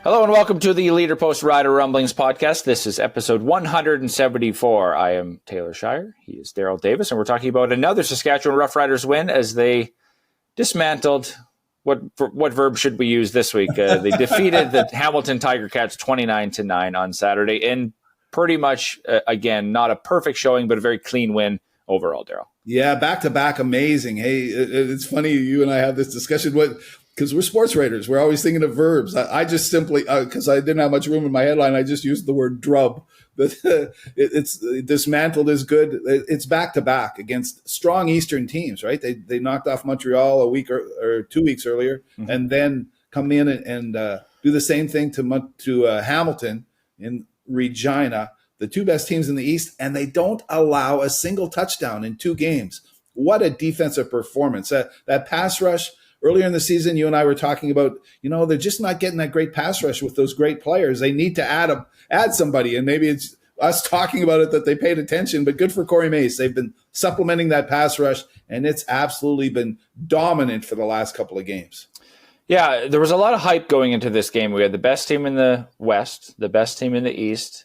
Hello and welcome to the Leader-Post Rider Rumblings podcast. This is episode 174. I am Taylor Shire. He is Darrell Davis, and we're talking about another Saskatchewan Roughriders win as they dismantled, what verb should we use this week? They defeated the Hamilton Tiger Cats 29-9 on Saturday, and pretty much, again, not a perfect showing, but a very clean win overall, Darrell. Yeah, back-to-back, amazing. Hey, it's funny you and I have this discussion. Because we're sports writers, we're always thinking of verbs. I just simply, because I didn't have much room in my headline, I just used the word drub. But it's dismantled is good. It's back-to-back against strong Eastern teams, right? They knocked off Montreal a week or 2 weeks earlier, and then come in and do the same thing to Hamilton in Regina, the two best teams in the East, and they don't allow a single touchdown in 2 games. What a defensive performance. That pass rush. Earlier in the season, you and I were talking about, they're just not getting that great pass rush with those great players. They need to add somebody, and maybe it's us talking about it that they paid attention, but good for Corey Mace. They've been supplementing that pass rush, and it's absolutely been dominant for the last couple of games. Yeah, there was a lot of hype going into this game. We had the best team in the West, the best team in the East.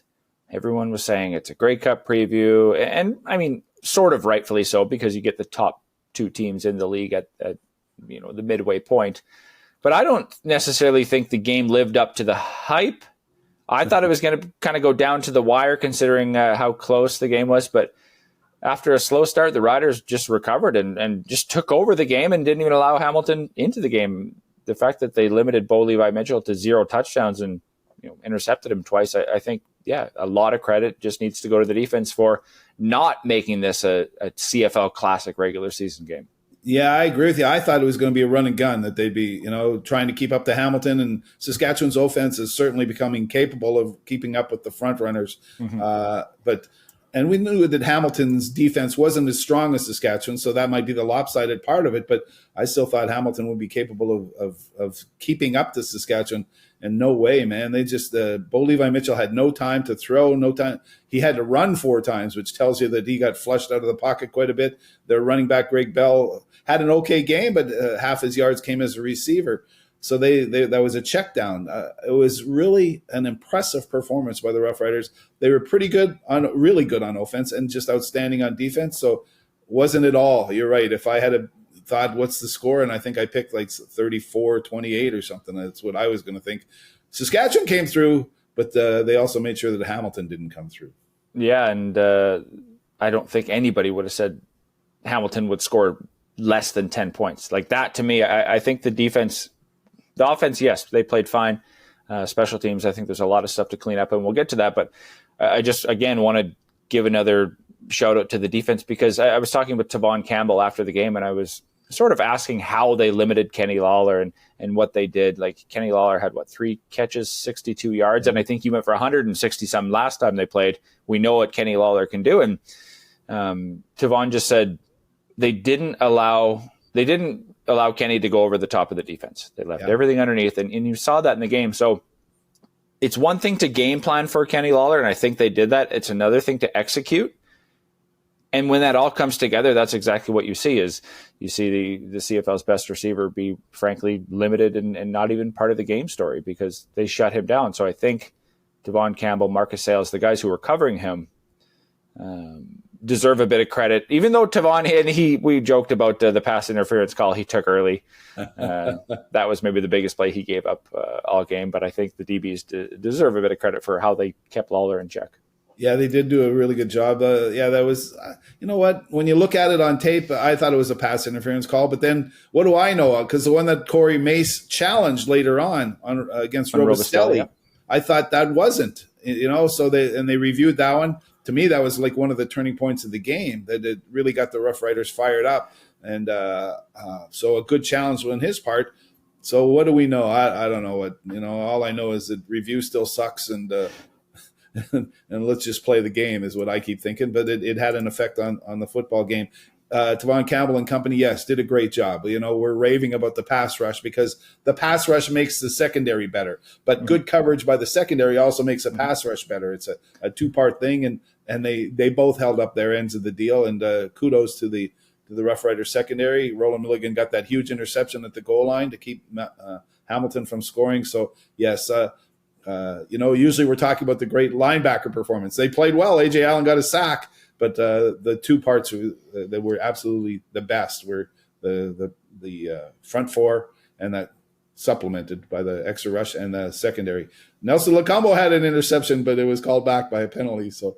Everyone was saying it's a Grey Cup preview, and I mean, sort of rightfully so, because you get the top 2 teams in the league at the midway point. But I don't necessarily think the game lived up to the hype. I thought it was going to kind of go down to the wire considering how close the game was. But after a slow start, the Riders just recovered and just took over the game and didn't even allow Hamilton into the game. The fact that they limited Bo Levi Mitchell to 0 touchdowns and intercepted him twice, I think, a lot of credit just needs to go to the defense for not making this a CFL Classic regular season game. Yeah, I agree with you. I thought it was going to be a run and gun, that they'd be, trying to keep up to Hamilton, and Saskatchewan's offense is certainly becoming capable of keeping up with the front runners. And we knew that Hamilton's defense wasn't as strong as Saskatchewan, so that might be the lopsided part of it. But I still thought Hamilton would be capable of keeping up to Saskatchewan. And no way, man. They just Bo Levi Mitchell had no time to throw, no time. He had to run 4 times, which tells you that he got flushed out of the pocket quite a bit. Their running back, Greg Bell, had an okay game, but half his yards came as a receiver. So that was a check down. It was really an impressive performance by the Roughriders. They were really good on offense, and just outstanding on defense. So wasn't it all? You're right. If I had thought what's the score, and I think I picked like 34-28 or something. That's what I was going to think. Saskatchewan came through, but they also made sure that Hamilton didn't come through. Yeah, and I don't think anybody would have said Hamilton would score less than 10 points. Like that, to me, I think the offense, yes, they played fine. Special teams, I think there's a lot of stuff to clean up, and we'll get to that. But I just, again, want to give another shout out to the defense, because I was talking with Tavon Campbell after the game, and I was sort of asking how they limited Kenny Lawler and what they did. Like, Kenny Lawler had 3 catches, 62 yards, and I think he went for 160 some last time they played. We know what Kenny Lawler can do, and Tavon just said they didn't allow Kenny to go over the top of the defense. They left everything underneath, and you saw that in the game. So it's one thing to game plan for Kenny Lawler, and I think they did that. It's another thing to execute. And when that all comes together, that's exactly what you see. Is you see the CFL's best receiver be, frankly, limited and not even part of the game story, because they shut him down. So I think Tavon Campbell, Marcus Sales, the guys who were covering him, deserve a bit of credit. Even though Tavon, we joked about the pass interference call he took early. That was maybe the biggest play he gave up all game. But I think the DBs deserve a bit of credit for how they kept Lawler in check. Yeah, they did do a really good job. That was, you know what? When you look at it on tape, I thought it was a pass interference call. But then what do I know? Because the one that Corey Mace challenged later on against Robustelli, I thought that wasn't. So they reviewed that one. To me, that was like one of the turning points of the game, that it really got the Roughriders fired up. And so a good challenge on his part. So what do we know? I don't know what. All I know is that review still sucks, and and let's just play the game is what I keep thinking. But it had an effect on the football game. Tavon Campbell and company, yes, did a great job. We're raving about the pass rush because the pass rush makes the secondary better. But good coverage by the secondary also makes a pass rush better. It's a 2-part thing, and they both held up their ends of the deal. And kudos to the Roughriders secondary. Roland Milligan got that huge interception at the goal line to keep Hamilton from scoring. So, yes, Usually we're talking about the great linebacker performance. They played well. A.J. Allen got a sack, but the two parts that were absolutely the best were the front four, and that supplemented by the extra rush and the secondary. Nelson Lacombo had an interception, but it was called back by a penalty. So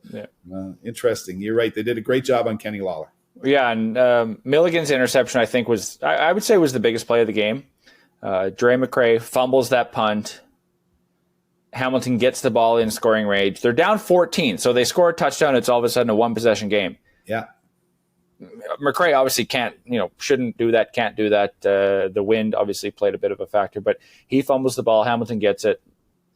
interesting. You're right. They did a great job on Kenny Lawler. Yeah, and Milligan's interception, I think, I would say was the biggest play of the game. Dre McCray fumbles that punt. Hamilton gets the ball in scoring range. They're down 14, so they score a touchdown. It's all of a sudden a one-possession game. Yeah. McCray obviously shouldn't do that, can't do that. The wind obviously played a bit of a factor, but he fumbles the ball. Hamilton gets it,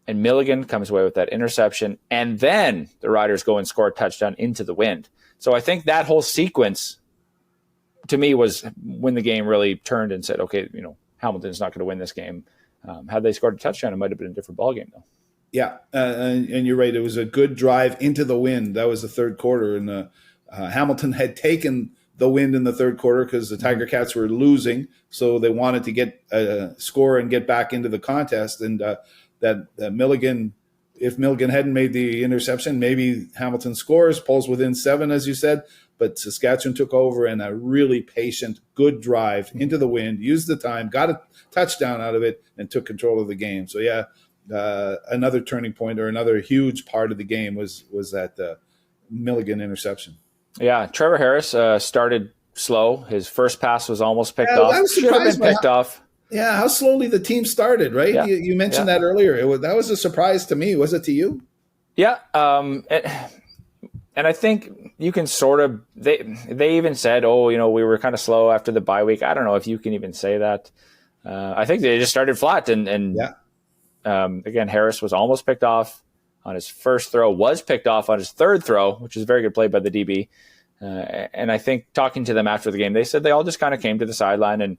and Milligan comes away with that interception. And then the Riders go and score a touchdown into the wind. So I think that whole sequence, to me, was when the game really turned and said, okay, Hamilton's not going to win this game. Had they scored a touchdown, it might have been a different ballgame, though. Yeah, and you're right. It was a good drive into the wind. That was the third quarter, and Hamilton had taken the wind in the third quarter because the Tiger Cats were losing, so they wanted to get a score and get back into the contest. And that Milligan, if Milligan hadn't made the interception, maybe Hamilton scores, pulls within 7, as you said. But Saskatchewan took over, and a really patient, good drive into the wind, used the time, got a touchdown out of it, and took control of the game. So, yeah, another turning point, or another huge part of the game was that Milligan interception. Yeah, Trevor Harris started slow. His first pass was almost picked off. I was Should have been picked off. Yeah, how slowly the team started, right? Yeah. You mentioned that earlier. That was a surprise to me. Was it to you? Yeah, and I think you can sort of – they even said, we were kind of slow after the bye week. I don't know if you can even say that. I think they just started flat. And again, Harris was almost picked off on his first throw, was picked off on his third throw, which is a very good play by the DB. And I think talking to them after the game, they said they all just kind of came to the sideline and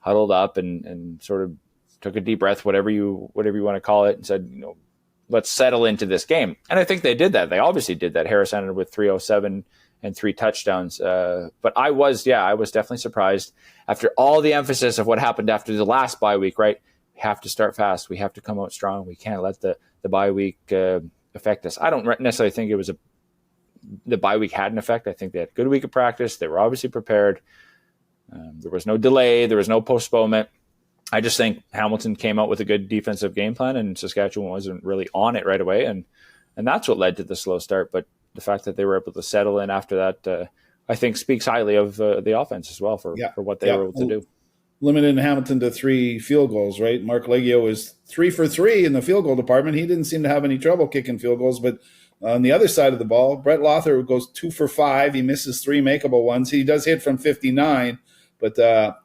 huddled up and sort of took a deep breath, whatever you want to call it, and said, let's settle into this game. And I think they did that. They obviously did that. Harris ended with 307 and 3 touchdowns. But I was definitely surprised after all the emphasis of what happened after the last bye week, right? We have to start fast. We have to come out strong. We can't let the bye week affect us. I don't necessarily think it was the bye week had an effect. I think they had a good week of practice. They were obviously prepared. There was no delay. There was no postponement. I just think Hamilton came out with a good defensive game plan, and Saskatchewan wasn't really on it right away. And that's what led to the slow start. But the fact that they were able to settle in after that, I think speaks highly of the offense as well for what they were able to do. Limited Hamilton to 3 field goals, right? Mark Leggio was 3 for 3 in the field goal department. He didn't seem to have any trouble kicking field goals. But on the other side of the ball, Brett Lothar goes 2 for 5. He misses 3 makeable ones. He does hit from 59. But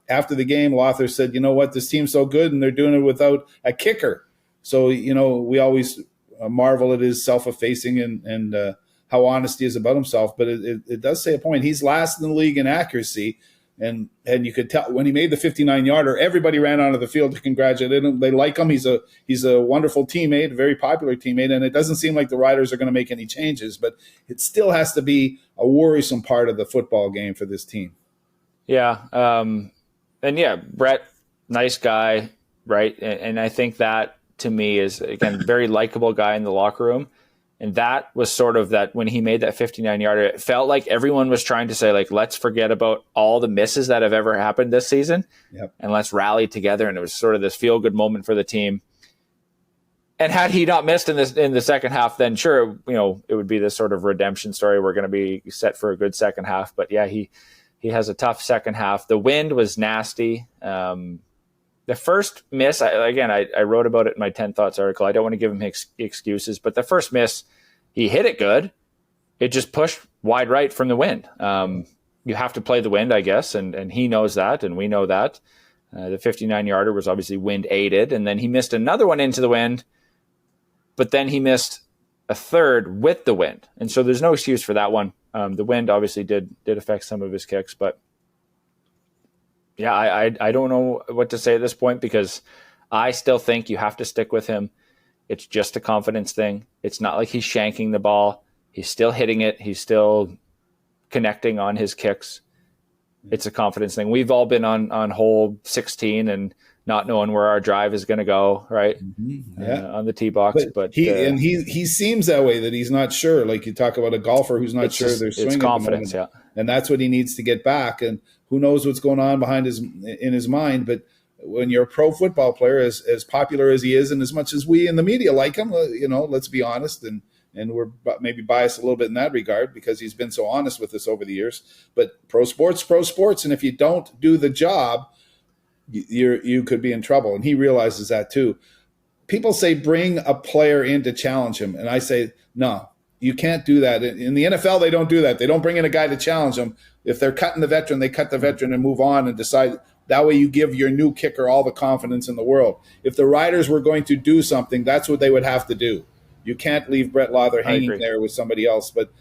after the game, Lothar said, you know what, this team's so good, and they're doing it without a kicker. So, we always marvel at his self-effacing and how honest he is about himself. But it does say a point. He's last in the league in accuracy. And you could tell when he made the 59-yarder, everybody ran onto the field to congratulate him. They like him. He's a wonderful teammate, a very popular teammate, and it doesn't seem like the Riders are going to make any changes. But it still has to be a worrisome part of the football game for this team. Yeah, Brett, nice guy, right? And I think that to me is again very likable guy in the locker room. And that was sort of that when he made that 59-yarder, it felt like everyone was trying to say, like, let's forget about all the misses that have ever happened this season, and let's rally together. And it was sort of this feel-good moment for the team. And had he not missed in the second half, then sure, it would be this sort of redemption story. We're going to be set for a good second half. But yeah, he has a tough second half. The wind was nasty. The first miss, I wrote about it in my 10 Thoughts article. I don't want to give him excuses, but the first miss, he hit it good. It just pushed wide right from the wind. You have to play the wind, I guess, and he knows that, and we know that. The 59-yarder was obviously wind aided, and then he missed another one into the wind, but then he missed a third with the wind. And so there's no excuse for that one. The wind obviously did affect some of his kicks, but yeah, I don't know what to say at this point because I still think you have to stick with him. It's just a confidence thing. It's not like he's shanking the ball. He's still hitting it. He's still connecting on his kicks. It's a confidence thing. We've all been on hole 16 and not knowing where our drive is going to go, right? On the tee box. But he seems that way, that he's not sure. Like you talk about a golfer who's not sure their swing. It's confidence, yeah. And that's what he needs to get back. And who knows what's going on in his mind. But when you're a pro football player, as popular as he is, and as much as we in the media like him, let's be honest, and we're maybe biased a little bit in that regard because he's been so honest with us over the years. But pro sports, and if you don't do the job, you could be in trouble. And he realizes that too. People say bring a player in to challenge him, and I say no. You can't do that. In the NFL, they don't do that. They don't bring in a guy to challenge them. If they're cutting the veteran, they cut the veteran and move on and decide. That way you give your new kicker all the confidence in the world. If the Riders were going to do something, that's what they would have to do. You can't leave Brett Lather hanging there with somebody else. But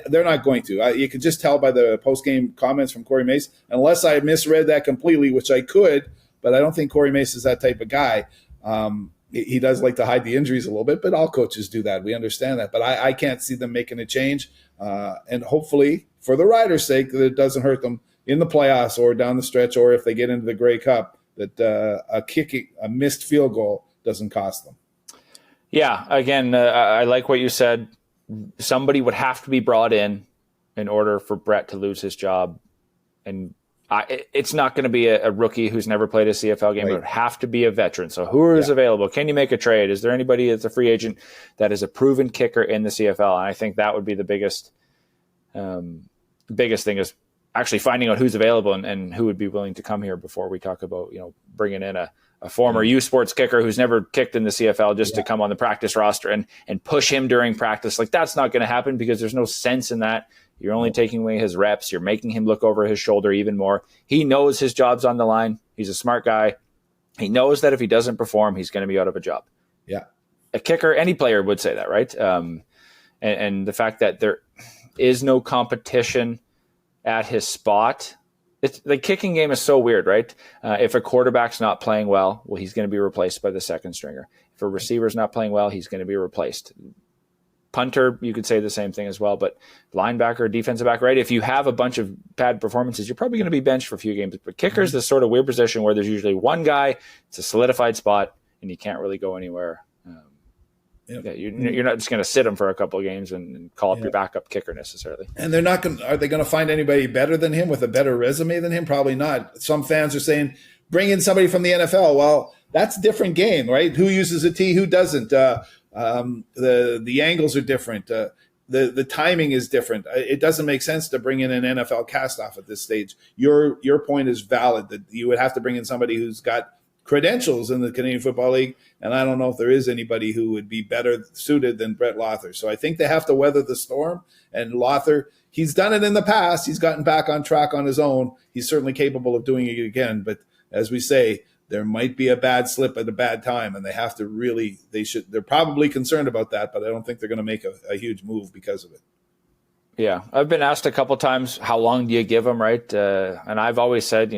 they're not going to. You could just tell by the post-game comments from Corey Mace, unless I misread that completely, which I could, but I don't think Corey Mace is that type of guy. He does like to hide the injuries a little bit, but all coaches do that. We understand that. But I can't see them making a change. And hopefully, for the Riders' sake, that it doesn't hurt them in the playoffs or down the stretch, or if they get into the Grey Cup, that a missed field goal doesn't cost them. Yeah, again, I like what you said. Somebody would have to be brought in order for Brett to lose his job. And it's not going to be a rookie who's never played a CFL game. Right. It would have to be a veteran. So who is available? Can you make a trade? Is there anybody that's a free agent that is a proven kicker in the CFL? And I think that would be the biggest thing, is actually finding out who's available and who would be willing to come here before we talk about, bringing in a former U Sports kicker who's never kicked in the CFL just to come on the practice roster and push him during practice. Like, that's not going to happen because there's no sense in that. You're only taking away his reps. You're making him look over his shoulder even more. He knows his job's on the line. He's a smart guy. He knows that if he doesn't perform, he's going to be out of a job. Yeah. A kicker, any player would say that, right? And the fact that there is no competition at his spot. The kicking game is so weird, right? If a quarterback's not playing well, he's going to be replaced by the second stringer. If a receiver's not playing well, he's going to be replaced. Punter, you could say the same thing as well, but linebacker, defensive back, right? If you have a bunch of bad performances, you're probably going to be benched for a few games. But kicker's this sort of weird position where there's usually one guy, it's a solidified spot, and you can't really go anywhere. You're not just going to sit him for a couple of games and call up your backup kicker necessarily. And they're not going. Are they going to find anybody better than him with a better resume than him? Probably not. Some fans are saying, bring in somebody from the NFL. Well, that's a different game, right? Who uses a tee? Who doesn't? The angles are different. The timing is different. It doesn't make sense to bring in an NFL cast-off at this stage. Your point is valid that you would have to bring in somebody who's got credentials in the Canadian Football League, and I don't know if there is anybody who would be better suited than Brett Lather. So I think they have to weather the storm, and Lather, he's done it in the past. He's gotten back on track on his own. He's certainly capable of doing it again, but as we say, there might be a bad slip at a bad time, and they have to really, they're probably concerned about that, but I don't think they're going to make a huge move because of it. Yeah. I've been asked a couple times, how long do you give him, right? And I've always said,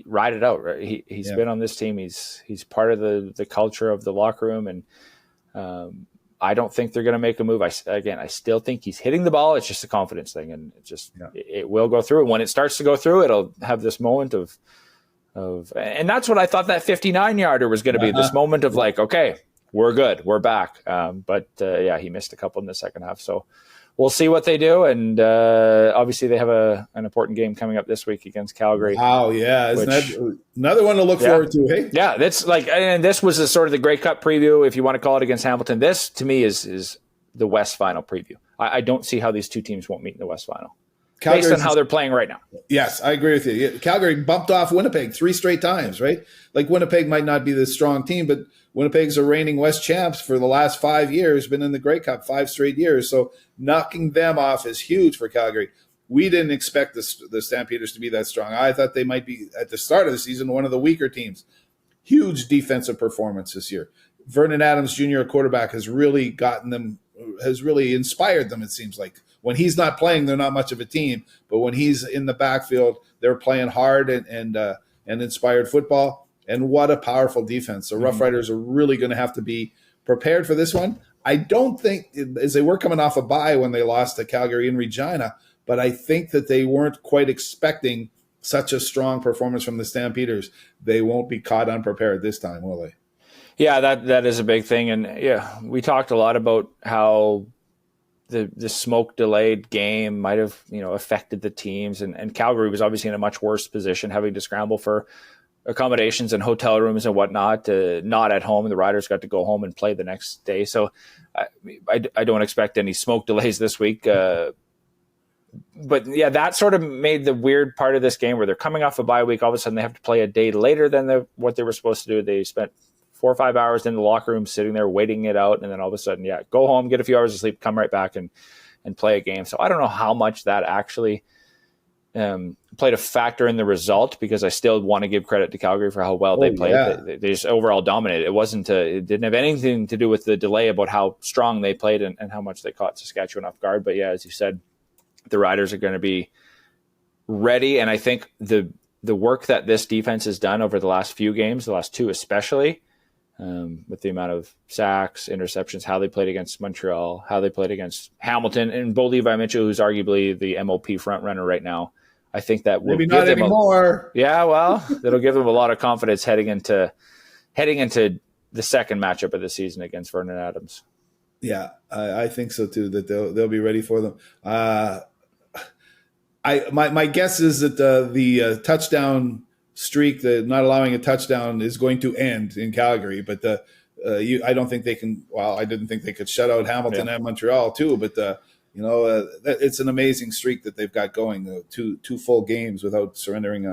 ride it out, right? He's been on this team. He's part of the culture of the locker room, and I don't think they're going to make a move. I still think he's hitting the ball. It's just a confidence thing, and it will go through. And when it starts to go through, it'll have this moment of, and that's what I thought that 59-yarder was going to be, this moment of like, okay, we're good, we're back. But he missed a couple in the second half. So we'll see what they do. And obviously they have an important game coming up this week against Calgary. Oh, yeah. Isn't that another one to look forward to, hey? Yeah, that's like, and this was sort of the Grey Cup preview, if you want to call it, against Hamilton. This, to me, is the West Final preview. I don't see how these two teams won't meet in the West Final. Calgary's, based on how they're playing right now. Yes, I agree with you. Calgary bumped off Winnipeg 3 straight times, right? Like, Winnipeg might not be this strong team, but Winnipeg's a reigning West champs for the last 5 years, been in the Grey Cup 5 straight years. So knocking them off is huge for Calgary. We didn't expect the Stampeders to be that strong. I thought they might be, at the start of the season, one of the weaker teams. Huge defensive performance this year. Vernon Adams Jr., quarterback, has really inspired them, it seems like. When he's not playing, they're not much of a team. But when he's in the backfield, they're playing hard and inspired football. And what a powerful defense. The Rough Riders are really going to have to be prepared for this one. I don't think, as they were coming off a bye when they lost to Calgary and Regina, but I think that they weren't quite expecting such a strong performance from the Stampeders, they won't be caught unprepared this time, will they? Yeah, that is a big thing. And yeah, we talked a lot about how the smoke delayed game might have, affected the teams. And Calgary was obviously in a much worse position, having to scramble for accommodations and hotel rooms and whatnot, not at home. The Riders got to go home and play the next day. So I don't expect any smoke delays this week. But yeah, that sort of made the weird part of this game where they're coming off a bye week. All of a sudden they have to play a day later than what they were supposed to do. They spent 4 or 5 hours in the locker room sitting there waiting it out. And then all of a sudden, go home, get a few hours of sleep, come right back and play a game. So I don't know how much that actually played a factor in the result, because I still want to give credit to Calgary for how well they played. Yeah. They just overall dominated. It didn't have anything to do with the delay about how strong they played and how much they caught Saskatchewan off guard. But yeah, as you said, the Riders are going to be ready. And I think the work that this defense has done over the last few games, the last two especially, with the amount of sacks, interceptions, how they played against Montreal, how they played against Hamilton, and Bo Levi Mitchell, who's arguably the MOP front runner right now. I think that will maybe not anymore. That'll give them a lot of confidence heading into the second matchup of the season against Vernon Adams. Yeah, I think so too. That they'll be ready for them. My guess is that the touchdown streak, the not allowing a touchdown, is going to end in Calgary. But I don't think they can. Well, I didn't think they could shut out Hamilton and Montreal too. But it's an amazing streak that they've got going. Two full games without surrendering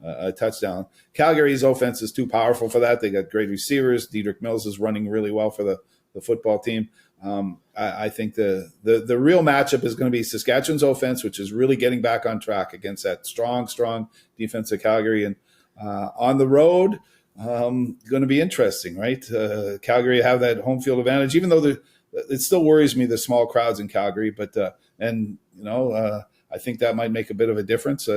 a touchdown. Calgary's offense is too powerful for that. They got great receivers. Dedrick Mills is running really well for the football team. I think the real matchup is going to be Saskatchewan's offense, which is really getting back on track against that strong defense of Calgary. And on the road, going to be interesting, right? Calgary have that home field advantage, even though it still worries me, the small crowds in Calgary. But I think that might make a bit of a difference.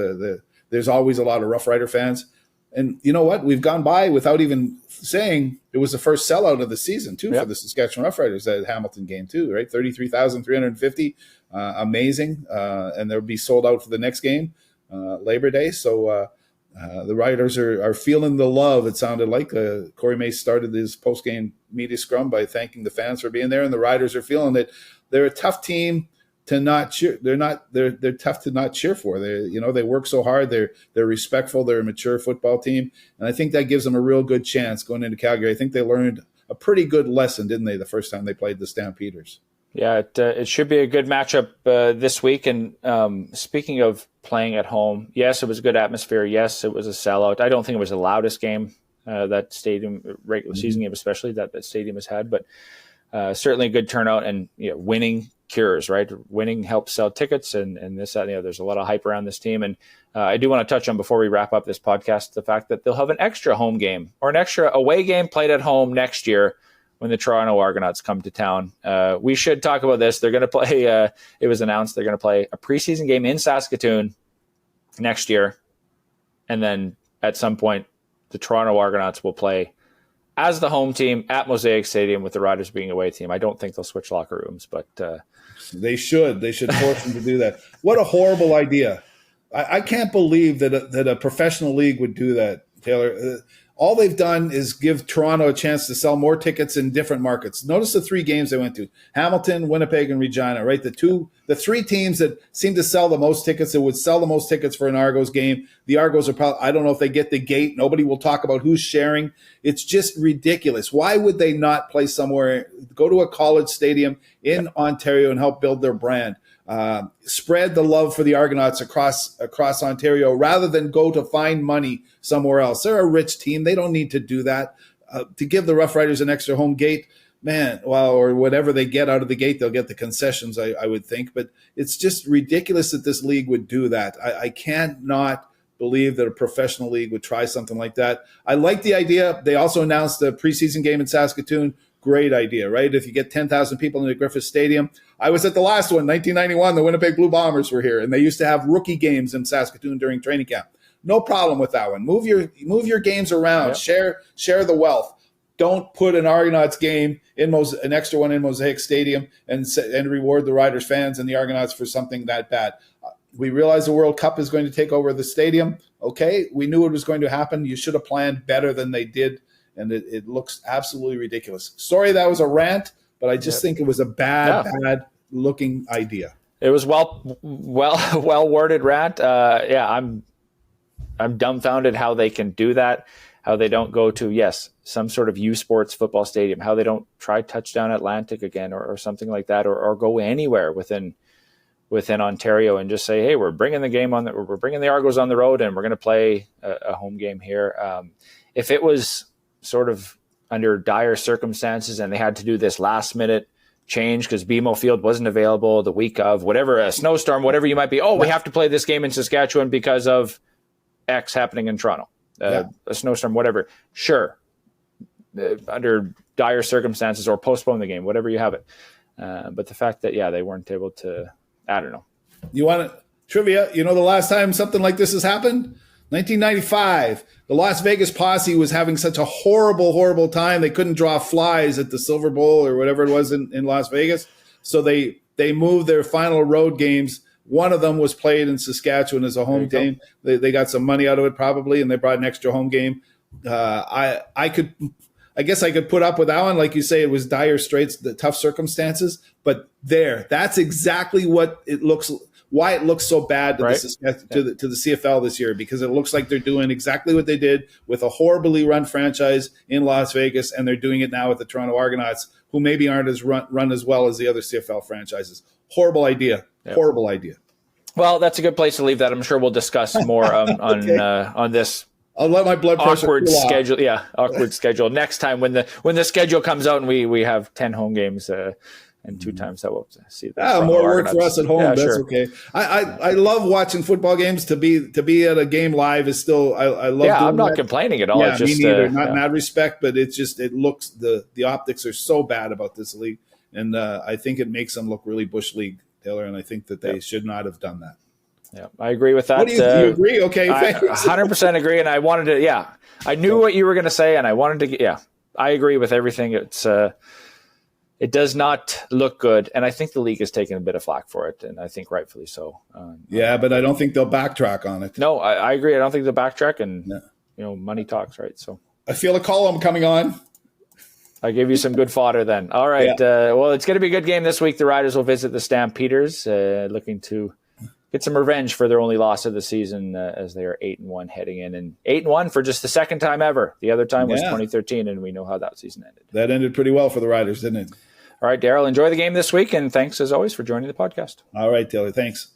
There's always a lot of Rough Rider fans. And you know what? We've gone by without even saying it was the first sellout of the season, too, for the Saskatchewan Roughriders, that Hamilton game, too, right? 33,350. Amazing. And they'll be sold out for the next game, Labor Day. So the Riders are feeling the love, it sounded like. Corey Mace started his post-game media scrum by thanking the fans for being there, and the Riders are feeling that they're a tough team to not cheer. They're tough to not cheer for. They work so hard. They're respectful. They're a mature football team, and I think that gives them a real good chance going into Calgary. I think they learned a pretty good lesson, didn't they, the first time they played the Stampeders? Yeah, it should be a good matchup this week. And speaking of playing at home, yes, it was a good atmosphere. Yes, it was a sellout. I don't think it was the loudest game that stadium, regular season game especially, that stadium has had, but certainly a good turnout. And winning cures, right? Winning helps sell tickets and this, that, and the other. There's a lot of hype around this team. And I do want to touch on, before we wrap up this podcast, the fact that they'll have an extra home game or an extra away game played at home next year when the Toronto Argonauts come to town. We should talk about this. They're going to play, it was announced, they're going to play a preseason game in Saskatoon next year. And then at some point, the Toronto Argonauts will play as the home team at Mosaic Stadium, with the Riders being away team. I don't think they'll switch locker rooms, but they should. They should force them to do that. What a horrible idea! I can't believe that a professional league would do that, Taylor. All they've done is give Toronto a chance to sell more tickets in different markets. Notice the 3 games they went to: Hamilton, Winnipeg, and Regina, right? The 3 teams that seem to sell the most tickets, that would sell the most tickets for an Argos game. The Argos are probably, I don't know if they get the gate. Nobody will talk about who's sharing. It's just ridiculous. Why would they not play somewhere, go to a college stadium in Ontario and help build their brand? Spread the love for the Argonauts across Ontario, rather than go to find money somewhere else. They're a rich team. They don't need to do that. To give the Rough Riders an extra home gate, man, well, or whatever they get out of the gate, they'll get the concessions, I would think. But it's just ridiculous that this league would do that. I can't not believe that a professional league would try something like that. I like the idea. They also announced the preseason game in Saskatoon. Great idea, right? If you get 10,000 people in the Griffith Stadium. I was at the last one, 1991. The Winnipeg Blue Bombers were here, and they used to have rookie games in Saskatoon during training camp. No problem with that one. Move your games around. Yep. Share the wealth. Don't put an Argonauts game an extra one in Mosaic Stadium and reward the Riders fans and the Argonauts for something that bad. We realize the World Cup is going to take over the stadium. Okay, we knew it was going to happen. You should have planned better than they did, and it looks absolutely ridiculous. Sorry that was a rant, but I just think it was a bad looking idea. It was well worded rant. I'm dumbfounded how they can do that, how they don't go to, some sort of U Sports football stadium, how they don't try Touchdown Atlantic again or something like that, or go anywhere within Ontario and just say, hey, we're bringing the game on, we're bringing the Argos on the road, and we're going to play a home game here. If it was sort of under dire circumstances and they had to do this last minute change because BMO Field wasn't available the week of whatever, a snowstorm, whatever you might be, we have to play this game in Saskatchewan because of X happening in Toronto, a snowstorm, whatever. Sure. Under dire circumstances, or postpone the game, whatever you have it. But the fact that, they weren't able to, I don't know. You want trivia? You know, the last time something like this has happened? 1995. The Las Vegas Posse was having such a horrible, horrible time. They couldn't draw flies at the Silver Bowl or whatever it was in Las Vegas. So they moved their final road games. One of them was played in Saskatchewan as a home game. They got some money out of it probably, and they brought an extra home game. I guess I could put up with that one. Like you say, it was dire straits, the tough circumstances. But that's exactly what it looks, why it looks so bad to the CFL this year, because it looks like they're doing exactly what they did with a horribly run franchise in Las Vegas, and they're doing it now with the Toronto Argonauts, who maybe aren't as run as well as the other CFL franchises. Horrible idea. Yep. Horrible idea. Well, that's a good place to leave that. I'm sure we'll discuss more on this. I'll let my blood pressure awkward schedule. Awkward schedule next time when the schedule comes out and we have 10 home games and 2 times that we'll see. More work for us at home. That's sure. Okay. I love watching football games. To be at a game live is still I love. Yeah, I'm not complaining at all. Yeah, me neither. Not in that respect, but it looks the optics are so bad about this league, and I think it makes them look really bush league, Taylor, and I think that they should not have done that. Yeah, I agree with that. What do you agree? Okay, I 100% agree, and I wanted to. I knew what you were going to say, and I wanted to. Yeah, I agree with everything. It does not look good, and I think the league has taken a bit of flack for it, and I think rightfully so. But I don't think they'll backtrack on it. No, I agree. I don't think they'll backtrack, and money talks, right? So I feel a column coming on. I gave you some good fodder then. All right. Yeah. Well, it's going to be a good game this week. The Riders will visit the Stampeders, looking to get some revenge for their only loss of the season, as they are 8-1 heading in, and 8-1 for just the second time ever. The other time was 2013, and we know how that season ended. That ended pretty well for the Riders, didn't it? All right, Darrell, enjoy the game this week, and thanks as always for joining the podcast. All right, Taylor, thanks.